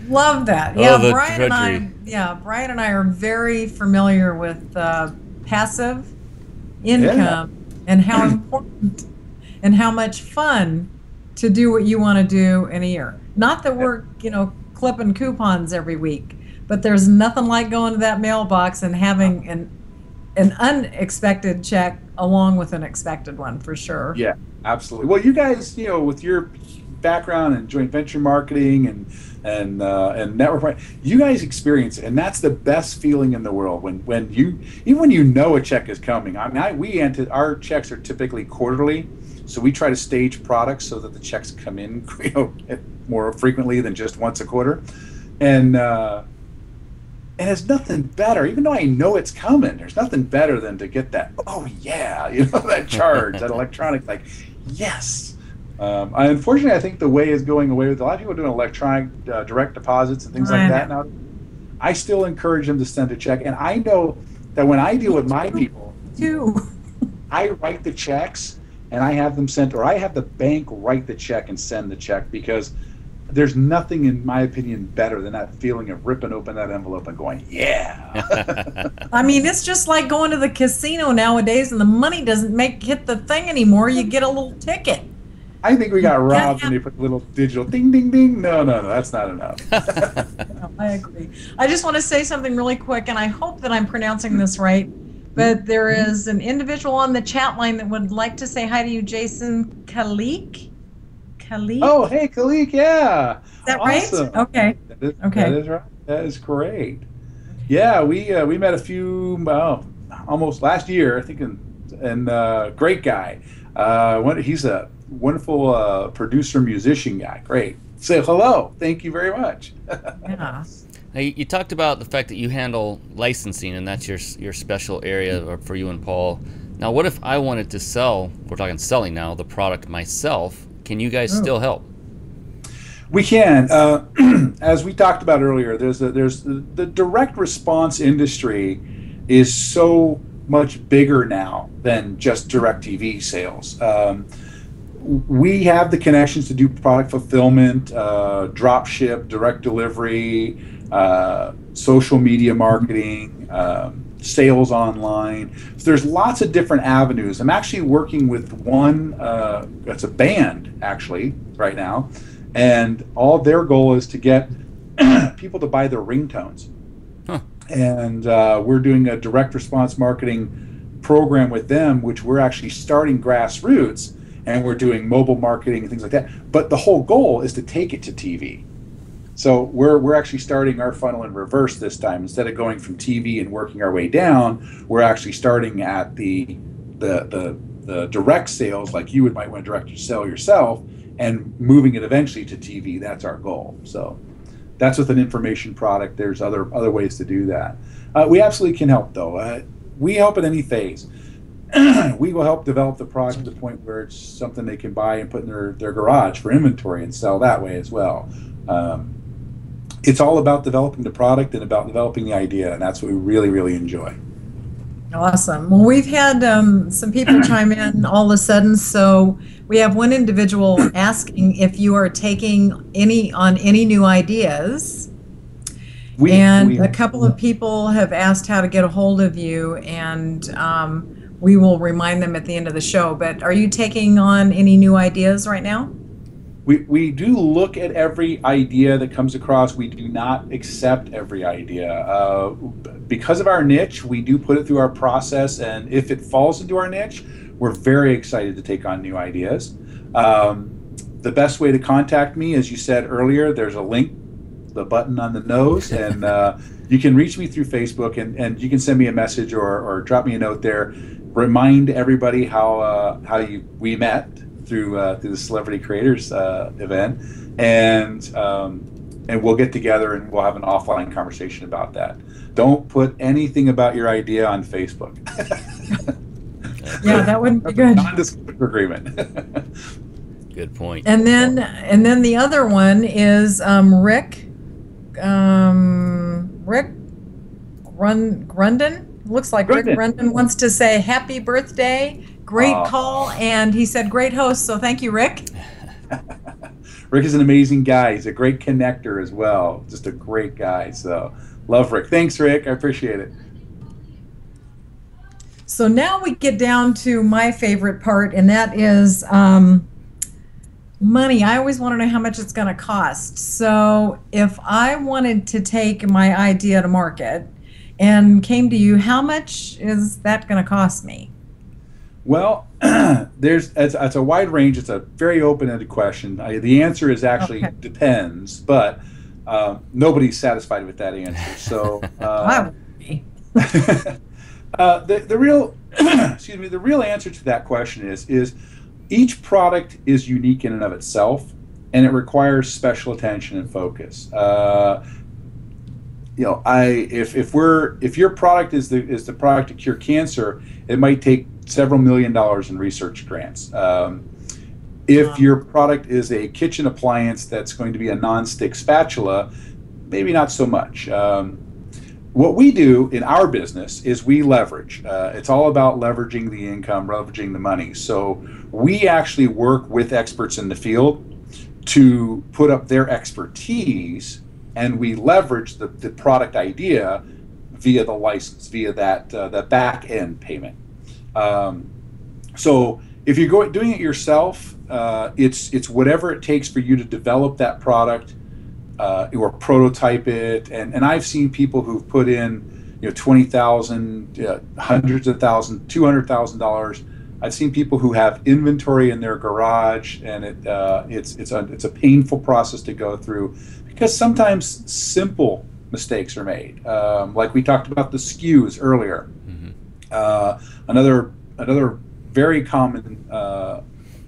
Love that. Yeah, Brian and I are very familiar with passive income and how important and how much fun to do what you want to do in a year. Not that we're, clipping coupons every week, but there's nothing like going to that mailbox and having an unexpected check along with an expected one, for sure. Yeah, absolutely. Well, you guys, with your background in joint venture marketing and network, you guys experience it, and that's the best feeling in the world when you know a check is coming. I mean, our checks are typically quarterly. So we try to stage products so that the checks come in, more frequently than just once a quarter, and there's nothing better. Even though I know it's coming, there's nothing better than to get that. Oh yeah, that charge, that electronic, like yes. Unfortunately, I think the way is going away with a lot of people doing electronic direct deposits and things like that now. I still encourage them to send a check, and I know that when I deal with my people, I write the checks. And I have them sent, or I have the bank write the check and send the check, because there's nothing, in my opinion, better than that feeling of ripping open that envelope and going, yeah. I mean, it's just like going to the casino nowadays and the money doesn't hit the thing anymore. You get a little ticket. I think we got robbed when they put the little digital ding, ding, ding. No, that's not enough. No, I agree. I just want to say something really quick, and I hope that I'm pronouncing this right. but there is an individual on the chat line that would like to say hi to you, Jason Kalik. Kalik? Oh, hey, Kalik, yeah. Is that awesome. right? Okay. That is right. That is great. Yeah, we met a few, almost last year, I think, and great guy. He's a wonderful producer, musician guy. Great. Say hello. Thank you very much. Yeah. Now, you talked about the fact that you handle licensing, and that's your special area for you and Paul. Now, what if I wanted to sell, we're talking selling now, the product myself? Can you guys still help? We can. As we talked about earlier, there's the direct response industry is so much bigger now than just direct TV sales. We have the connections to do product fulfillment, drop ship, direct delivery, social media marketing, sales online. So there's lots of different avenues. I'm actually working with one, that's a band actually right now, and all their goal is to get people to buy their ringtones. Huh. And we're doing a direct response marketing program with them, which we're actually starting grassroots, and we're doing mobile marketing and things like that. But the whole goal is to take it to TV. So we're actually starting our funnel in reverse this time. Instead of going from TV and working our way down, we're actually starting at the direct sales, like you might want to direct sell yourself, and moving it eventually to TV. That's our goal. So that's with an information product. There's other ways to do that. We absolutely can help, though. We help at any phase. We will help develop the product to the point where it's something they can buy and put in their garage for inventory and sell that way as well. It's all about developing the product and about developing the idea, and that's what we really, really enjoy. Awesome. Well, we've had some people chime in all of a sudden, so we have one individual asking if you are taking any new ideas. A couple of people have asked how to get a hold of you, and we will remind them at the end of the show. But are you taking on any new ideas right now? We do look at every idea that comes across. We do not accept every idea. Because of our niche, we do put it through our process, and if it falls into our niche, we're very excited to take on new ideas. The best way to contact me, as you said earlier, there's a link, the button on the nose, and you can reach me through Facebook, and you can send me a message or drop me a note there. Remind everybody how we met through the Celebrity Creators event, and we'll get together and we'll have an offline conversation about that. Don't put anything about your idea on Facebook. Yeah, that wouldn't be good. Non-disclosure agreement. Good point. And then the other one is Rick Grundon. Looks like Rick Grundon wants to say happy birthday. Great call, and he said great host, so thank you, Rick. Rick is an amazing guy. He's a great connector as well. Just a great guy, so love Rick. Thanks, Rick. I appreciate it. So now we get down to my favorite part, and that is money. I always want to know how much it's going to cost. So if I wanted to take my idea to market and came to you, how much is that going to cost me? Well, it's a wide range. It's a very open-ended question. The answer is actually depends, but nobody's satisfied with that answer. So the real the real answer to that question is each product is unique in and of itself, and it requires special attention and focus. If your product is the product to cure cancer, it might take several $1 million in research grants. If your product is a kitchen appliance that's going to be a non-stick spatula, maybe not so much. What we do in our business is we leverage. It's all about leveraging the income, leveraging the money. So we actually work with experts in the field to put up their expertise, and we leverage the product idea via the license, via that back end payment. So if you're doing it yourself, it's whatever it takes for you to develop that product or prototype it. And I've seen people who've put in $20,000, hundreds of thousands, $200,000. I've seen people who have inventory in their garage, and it's a painful process to go through, because sometimes simple mistakes are made. Like we talked about the SKUs earlier. Another very common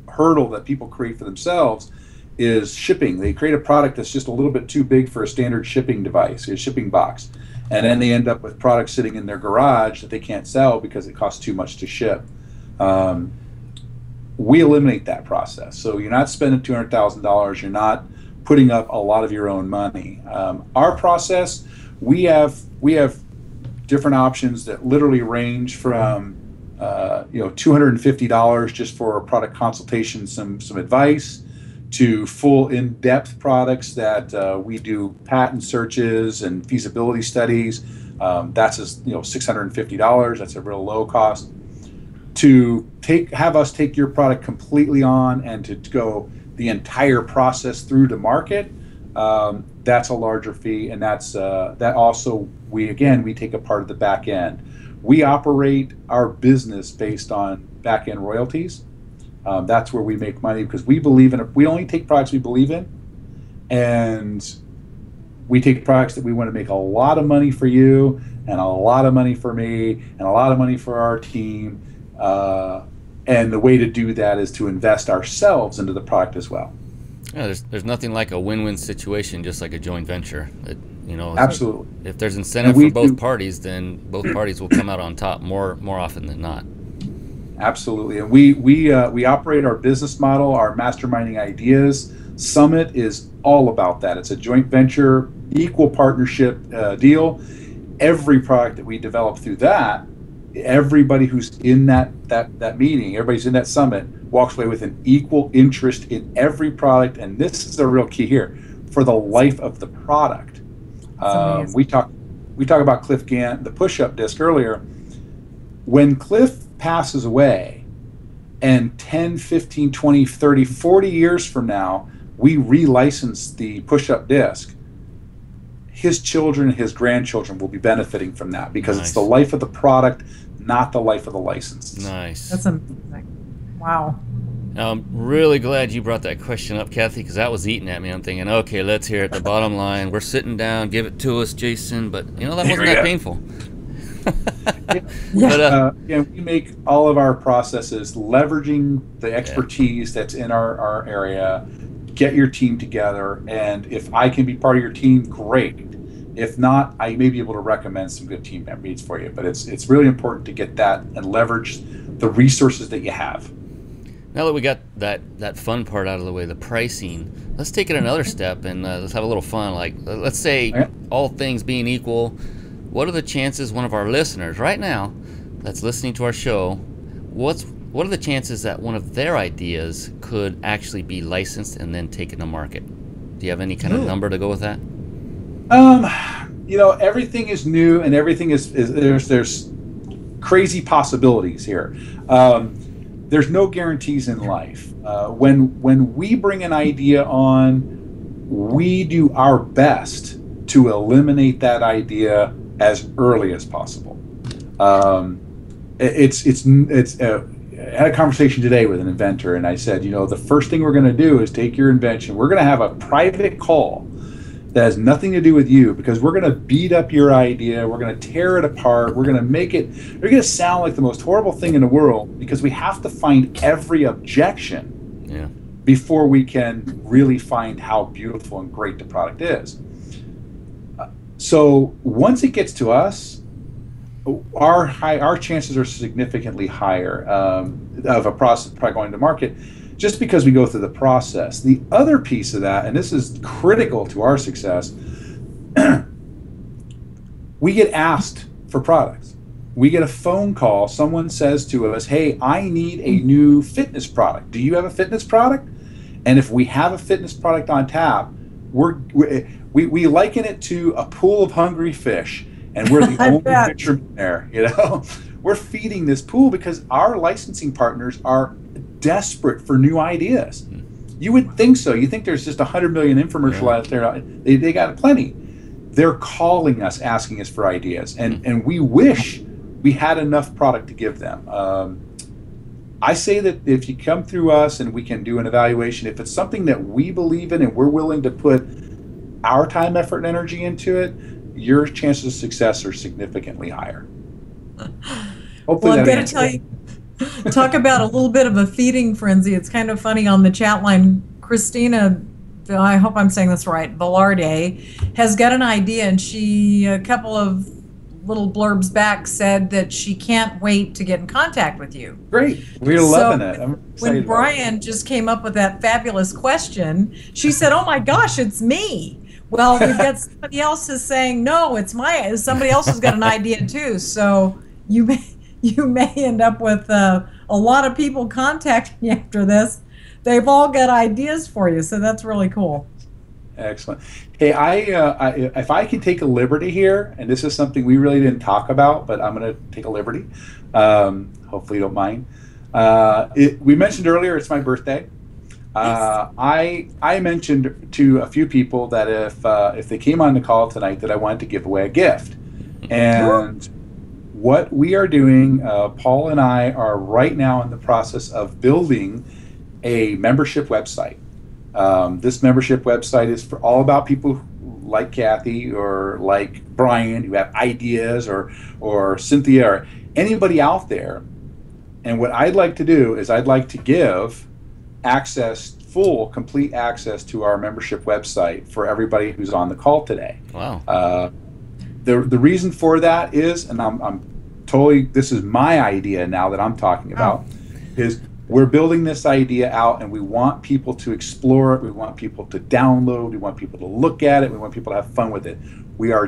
hurdle that people create for themselves is shipping. They create a product that's just a little bit too big for a standard shipping device, a shipping box, and then they end up with products sitting in their garage that they can't sell because it costs too much to ship. We eliminate that process. So you're not spending $200,000. You're not putting up a lot of your own money. Our process, we have different options that literally range from $250 just for a product consultation, some advice, to full in-depth products that we do patent searches and feasibility studies. That's $650. That's a real low cost. To have us take your product completely on and to go the entire process through to market, that's a larger fee, and that's that also we take a part of the back end. We operate our business based on back end royalties. That's where we make money, because we believe in we only take products we believe in, and we take products that we want to make a lot of money for you, and a lot of money for me, and a lot of money for our team. And the way to do that is to invest ourselves into the product as well. Yeah, there's nothing like a win-win situation, just like a joint venture. Absolutely. If there's incentive for both parties, then both parties will come out on top more often than not. Absolutely. And we operate our business model, our Masterminding Ideas Summit is all about that. It's a joint venture, equal partnership deal. Every product that we develop through that, everybody who's in that meeting, everybody's in that summit, walks away with an equal interest in every product. And this is the real key here, for the life of the product. We talk about Cliff Gant, the push-up disc earlier. When Cliff passes away, and 10, 15, 20, 30, 40 years from now, we relicense the push-up disc, his children and his grandchildren will be benefiting from that, because it's the life of the product, not the life of the license. Nice. That's amazing. Wow. I'm really glad you brought that question up, Kathy, because that was eating at me. I'm thinking, okay, let's hear it. The bottom line. We're sitting down. Give it to us, Jason. But, that wasn't that painful. We make all of our processes leveraging the expertise that's in our area. Get your team together, and if I can be part of your team, great. If not, I may be able to recommend some good team members for you. But it's really important to get that and leverage the resources that you have. Now that we got that fun part out of the way, the pricing, let's take it another step and let's have a little fun. Like, let's say all things being equal, what are the chances one of our listeners right now that's listening to our show, what are the chances that one of their ideas could actually be licensed and then taken to market? Do you have any kind of number to go with that? Everything is new, and everything is there's crazy possibilities here. There's no guarantees in life. When we bring an idea on, we do our best to eliminate that idea as early as possible. I had a conversation today with an inventor, and I said, the first thing we're going to do is take your invention. We're going to have a private call that has nothing to do with you, because we're going to beat up your idea. We're going to tear it apart. We're going to make it, we're going to sound like the most horrible thing in the world, because we have to find every objection before we can really find how beautiful and great the product is. So once it gets to us, our chances are significantly higher of a product going to market, just because we go through the process. The other piece of that, and this is critical to our success, we get asked for products. We get a phone call. Someone says to us, hey, I need a new fitness product. Do you have a fitness product? And if we have a fitness product on tap, we liken it to a pool of hungry fish, and we're the only fishermen there. We're feeding this pool because our licensing partners are desperate for new ideas. You would think so. You think there's just 100 million infomercial out there. They got plenty. they're calling us, asking us for ideas, and we wish we had enough product to give them. I say that if you come through us and we can do an evaluation, if it's something that we believe in and we're willing to put our time, effort, and energy into it, your chances of success are significantly higher. Hopefully, well, I'm going to tell you, talk about a little bit of a feeding frenzy. It's kind of funny on the chat line. Christina, I hope I'm saying this right, Velarde, has got an idea, and she, a couple of little blurbs back, said that she can't wait to get in contact with you. Great. We're loving it. I'm excited. When Brian just came up with that fabulous question, she said, oh my gosh, it's me. Well, we've got somebody else is saying, no, it's somebody else has got an idea too. So you may end up with a lot of people contacting you after this. They've all got ideas for you, so that's really cool. Excellent. Hey, if I can take a liberty here, and this is something we really didn't talk about, but I'm going to take a liberty. Hopefully you don't mind. We mentioned earlier it's my birthday. I mentioned to a few people that if they came on the call tonight that I wanted to give away a gift. And what we are doing, Paul and I are right now in the process of building a membership website. This membership website is for all about people like Kathy or like Brian who have ideas, or Cynthia, or anybody out there. And what I'd like to do is I'd like to give complete access to our membership website for everybody who's on the call today. Wow. The reason for that is, and I'm totally, this is my idea now that I'm talking about, is we're building this idea out, and we want people to explore it. We want people to download. We want people to look at it. We want people to have fun with it. We're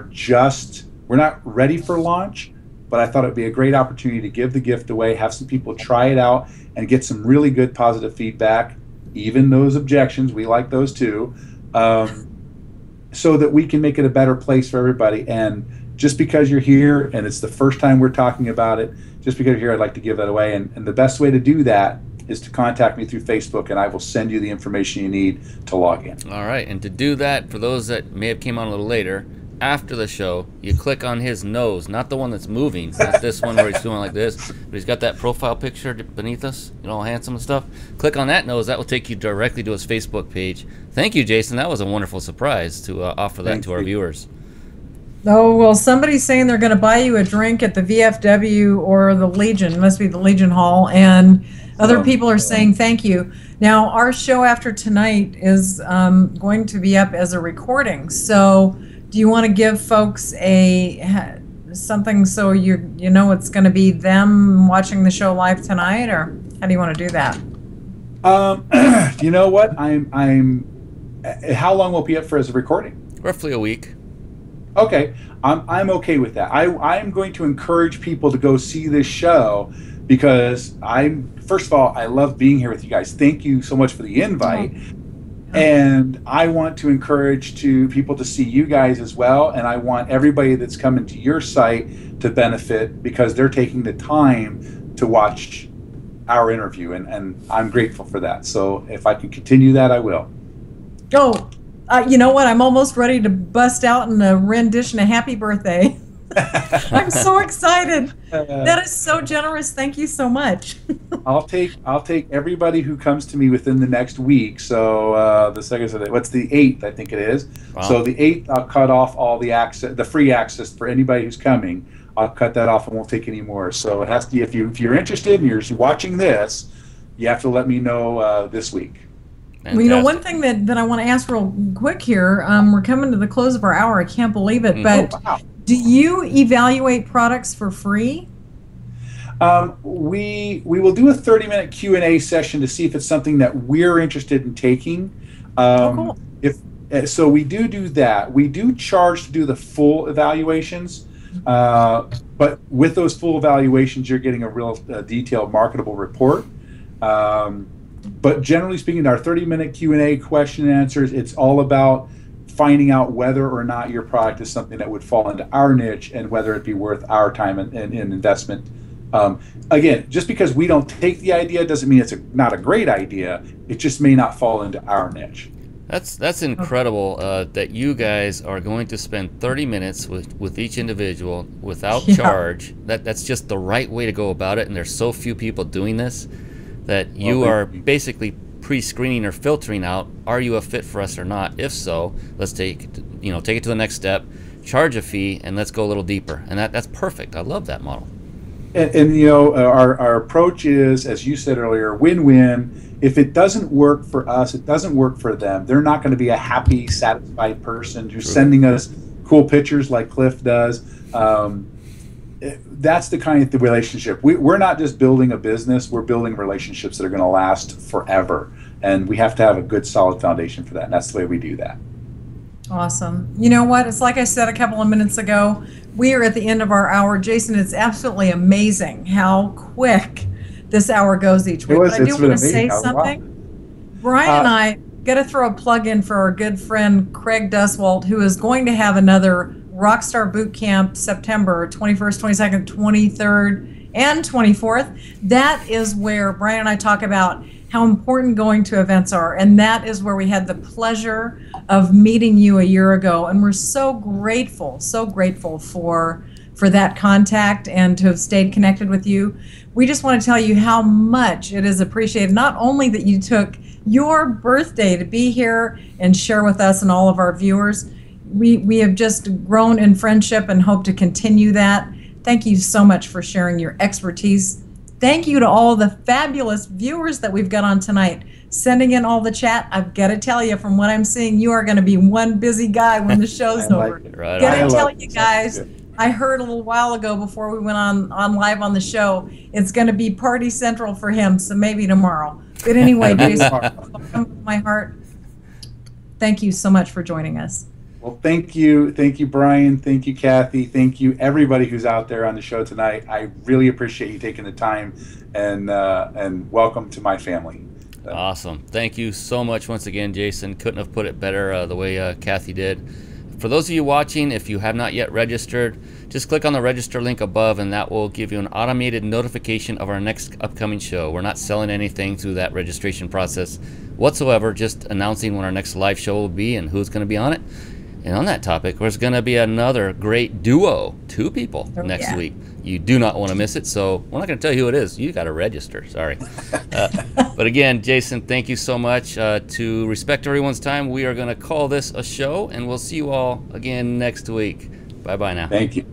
not ready for launch, but I thought it'd be a great opportunity to give the gift away, have some people try it out, and get some really good positive feedback, even those objections. We like those too, so that we can make it a better place for everybody. And just because you're here and it's the first time we're talking about it, just because you're here, I'd like to give that away. And the best way to do that is to contact me through Facebook, and I will send you the information you need to log in. All right, and to do that, for those that may have came on a little later, after the show, you click on his nose, not the one that's moving, not this one where he's doing like this, but he's got that profile picture beneath us, all handsome and stuff. Click on that nose, that will take you directly to his Facebook page. Thank you, Jason. That was a wonderful surprise to offer that to our viewers. Oh, well, somebody's saying they're going to buy you a drink at the VFW or the Legion. It must be the Legion Hall. And other people are saying thank you. Now, our show after tonight is going to be up as a recording. So do you want to give folks something so you know it's going to be them watching the show live tonight, or how do you want to do that? You know what? How long will it be up for as a recording? Roughly a week. Okay, I'm okay with that. I'm going to encourage people to go see this show, because first of all, I love being here with you guys. Thank you so much for the invite. And I want to encourage people to see you guys as well, and I want everybody that's coming to your site to benefit, because they're taking the time to watch our interview, and I'm grateful for that. So if I can continue that, I will. Oh, you know what? I'm almost ready to bust out in a rendition of Happy Birthday. I'm so excited. That is so generous. Thank you so much. I'll take everybody who comes to me within the next week. So the second, what's the 8th? I think it is. Wow. So the 8th, I'll cut off all the free access for anybody who's coming. I'll cut that off and won't take any more. So it has to. If you're interested and you're watching this, you have to let me know this week. Fantastic. Well, you know, one thing that I want to ask real quick here, we're coming to the close of our hour. I can't believe it, but wow. Do you evaluate products for free? We will do a 30-minute Q&A session to see if it's something that we're interested in taking. Cool. So we do that. We do charge to do the full evaluations, but with those full evaluations, you're getting a real detailed marketable report. But generally speaking, our 30-minute Q&A question and answers, it's all about finding out whether or not your product is something that would fall into our niche, and whether it'd be worth our time and investment. Again, just because we don't take the idea doesn't mean it's not a great idea. It just may not fall into our niche. That's incredible that you guys are going to spend 30 minutes with each individual without charge. That's just the right way to go about it, and there's so few people doing this that you are basically pre-screening or filtering out, are you a fit for us or not? If so, let's take it to the next step, charge a fee, and let's go a little deeper. And that's perfect. I love that model. And you know, our approach is, as you said earlier, win-win. If it doesn't work for us, it doesn't work for them. They're not going to be a happy, satisfied person who's sending us cool pictures like Cliff does. That's the kind of the relationship. We're not just building a business. We're building relationships that are going to last forever. And we have to have a good, solid foundation for that. And that's the way we do that. Awesome. You know what? It's like I said a couple of minutes ago, we are at the end of our hour. Jason, it's absolutely amazing how quick this hour goes each week. But I do want to say something. Brian and I got to throw a plug in for our good friend Craig Duswalt, who is going to have another Rockstar Boot Camp September 21st, 22nd, 23rd, and 24th. That is where Brian and I talk about how important going to events are. And that is where we had the pleasure of meeting you a year ago. And we're so grateful for that contact and to have stayed connected with you. We just want to tell you how much it is appreciated, not only that you took your birthday to be here and share with us and all of our viewers. We have just grown in friendship and hope to continue that. Thank you so much for sharing your expertise. Thank you to all the fabulous viewers that we've got on tonight, sending in all the chat. I've got to tell you, from what I'm seeing, you are going to be one busy guy when the show's over. Right. Got to tell you guys, I heard a little while ago before we went on live on the show, it's going to be party central for him, so maybe tomorrow. But anyway, Jason, from my heart, thank you so much for joining us. Well, thank you, Brian. Thank you, Kathy. Thank you, everybody who's out there on the show tonight. I really appreciate you taking the time, and welcome to my family. Awesome. Thank you so much once again, Jason. Couldn't have put it better the way Kathy did. For those of you watching, if you have not yet registered, just click on the register link above, and that will give you an automated notification of our next upcoming show. We're not selling anything through that registration process whatsoever, just announcing when our next live show will be and who's going to be on it. And on that topic, there's going to be another great duo, 2 people next week. You do not want to miss it, so we're not going to tell you who it is. You got to register. Sorry. But again, Jason, thank you so much. To respect everyone's time, we are going to call this a show, and we'll see you all again next week. Bye-bye now. Thank you.